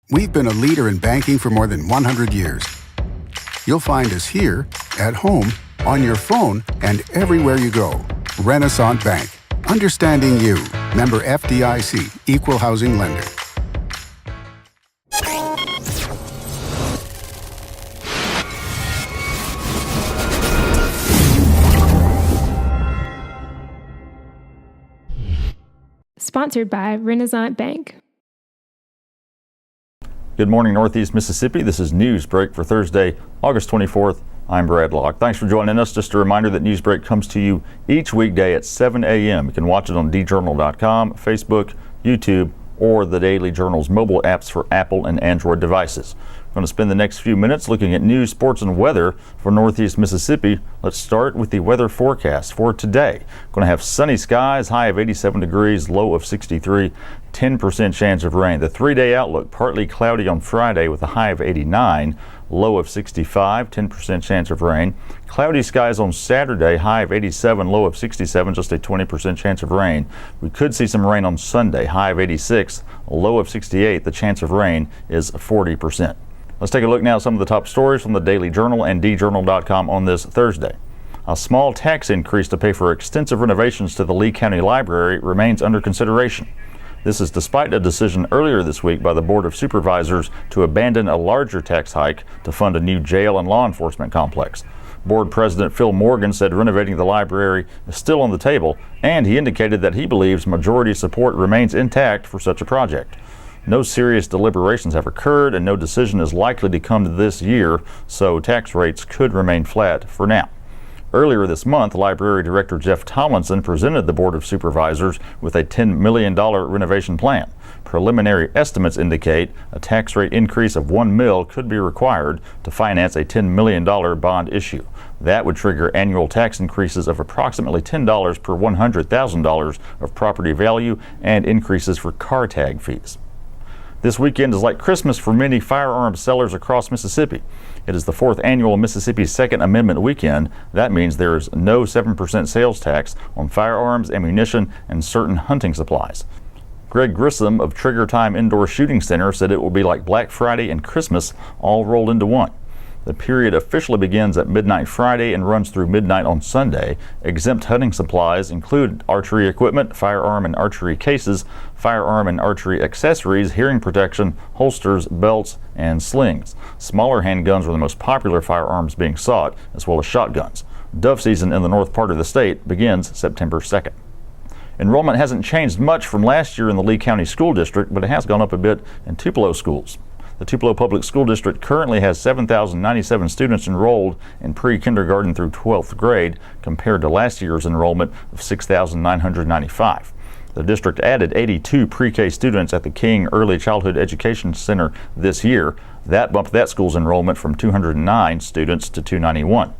We've been a leader in banking for more than 100 years. You'll find us here, at home, on your phone, and everywhere you go. Renaissance Bank. Understanding you. Member FDIC. Equal housing lender. Sponsored by Renaissance Bank. Good morning, Northeast Mississippi. This is Newsbreak for Thursday, August 24th. I'm Brad Locke. Thanks for joining us. Just a reminder that Newsbreak comes to you each weekday at 7 a.m. You can watch it on djournal.com, Facebook, YouTube, or the Daily Journal's mobile apps for Apple and Android devices. We're going to spend the next few minutes looking at news, sports, and weather for Northeast Mississippi. Let's start with the weather forecast for today. Going to have sunny skies, high of 87 degrees, low of 63, 10% chance of rain. The 3-day outlook, partly cloudy on Friday with a high of 89, low of 65, 10% chance of rain. Cloudy skies on Saturday, high of 87, low of 67, just a 20% chance of rain. We could see some rain on Sunday, high of 86, low of 68. The chance of rain is 40%. Let's take a look now at some of the top stories from the Daily Journal and djournal.com on this Thursday. A small tax increase to pay for extensive renovations to the Lee County Library remains under consideration. This is despite a decision earlier this week by the Board of Supervisors to abandon a larger tax hike to fund a new jail and law enforcement complex. Board President Phil Morgan said renovating the library is still on the table, and he indicated that he believes majority support remains intact for such a project. No serious deliberations have occurred, and no decision is likely to come this year, so tax rates could remain flat for now. Earlier this month, Library Director Jeff Tomlinson presented the Board of Supervisors with a $10 million renovation plan. Preliminary estimates indicate a tax rate increase of $1 million could be required to finance a $10 million bond issue. That would trigger annual tax increases of approximately $10 per $100,000 of property value and increases for car tag fees. This weekend is like Christmas for many firearms sellers across Mississippi. It is the 4th annual Mississippi Second Amendment weekend. That means there is no 7% sales tax on firearms, ammunition, and certain hunting supplies. Greg Grissom of Trigger Time Indoor Shooting Center said it will be like Black Friday and Christmas all rolled into one. The period officially begins at midnight Friday and runs through midnight on Sunday. Exempt hunting supplies include archery equipment, firearm and archery cases, firearm and archery accessories, hearing protection, holsters, belts, and slings. Smaller handguns are the most popular firearms being sought, as well as shotguns. Dove season in the north part of the state begins September 2nd. Enrollment hasn't changed much from last year in the Lee County School District, but it has gone up a bit in Tupelo schools. The Tupelo Public School District currently has 7,097 students enrolled in pre-kindergarten through 12th grade, compared to last year's enrollment of 6,995. The district added 82 pre-K students at the King Early Childhood Education Center this year. That bumped that school's enrollment from 209 students to 291.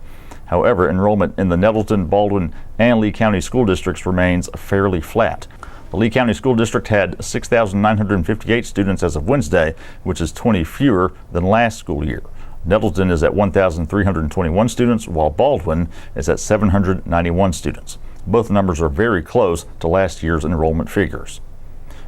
However, enrollment in the Nettleton, Baldwin, and Lee County school districts remains fairly flat. The Lee County School District had 6,958 students as of Wednesday, which is 20 fewer than last school year. Nettleton is at 1,321 students, while Baldwin is at 791 students. Both numbers are very close to last year's enrollment figures.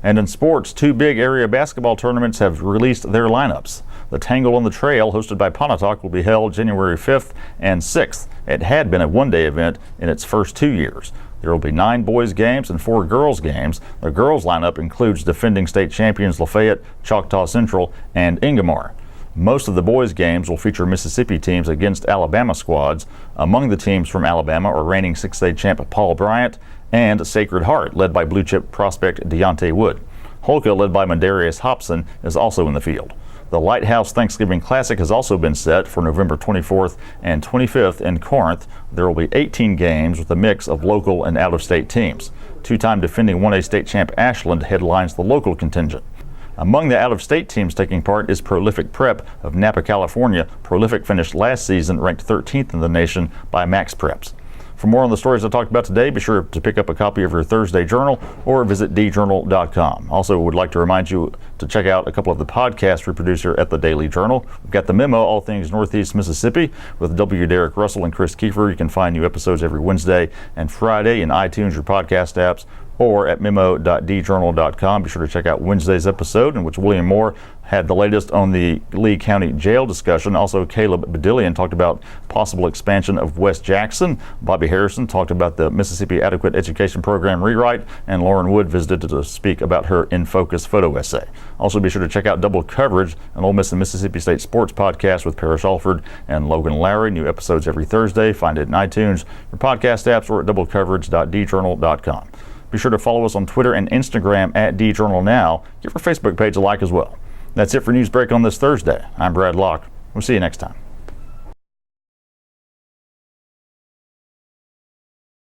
And in sports, 2 big area basketball tournaments have released their lineups. The Tangle on the Trail, hosted by Pontotoc, will be held January 5th and 6th. It had been a one-day event in its first 2 years. There will be 9 boys games and 4 girls games. The girls lineup includes defending state champions Lafayette, Choctaw Central, and Ingomar. Most of the boys games will feature Mississippi teams against Alabama squads. Among the teams from Alabama are reigning 6A champ Paul Bryant and Sacred Heart, led by blue chip prospect Deontay Wood. Holka, led by Mandarius Hobson, is also in the field. The Lighthouse Thanksgiving Classic has also been set for November 24th and 25th in Corinth. There will be 18 games with a mix of local and out-of-state teams. 2-time defending 1A state champ Ashland headlines the local contingent. Among the out-of-state teams taking part is Prolific Prep of Napa, California. Prolific finished last season ranked 13th in the nation by Max Preps. For more on the stories I talked about today, be sure to pick up a copy of your Thursday Journal or visit djournal.com. Also, would like to remind you to check out a couple of the podcasts we produce here at the Daily Journal. We've got The Memo, All Things Northeast Mississippi, with W. Derek Russell and Chris Kiefer. You can find new episodes every Wednesday and Friday in iTunes, your podcast apps, or at memo.djournal.com. Be sure to check out Wednesday's episode, in which William Moore had the latest on the Lee County Jail discussion. Also, Caleb Bedillion talked about possible expansion of West Jackson. Bobby Harrison talked about the Mississippi Adequate Education Program rewrite, and Lauren Wood visited to speak about her In Focus photo essay. Also, be sure to check out Double Coverage, an Ole Miss and Mississippi State sports podcast with Parrish Alford and Logan Lowry. New episodes every Thursday. Find it in iTunes, your podcast apps, or at doublecoverage.djournal.com. Be sure to follow us on Twitter and Instagram at djournalnow. Give our Facebook page a like as well. That's it for Newsbreak on this Thursday. I'm Brad Locke. We'll see you next time.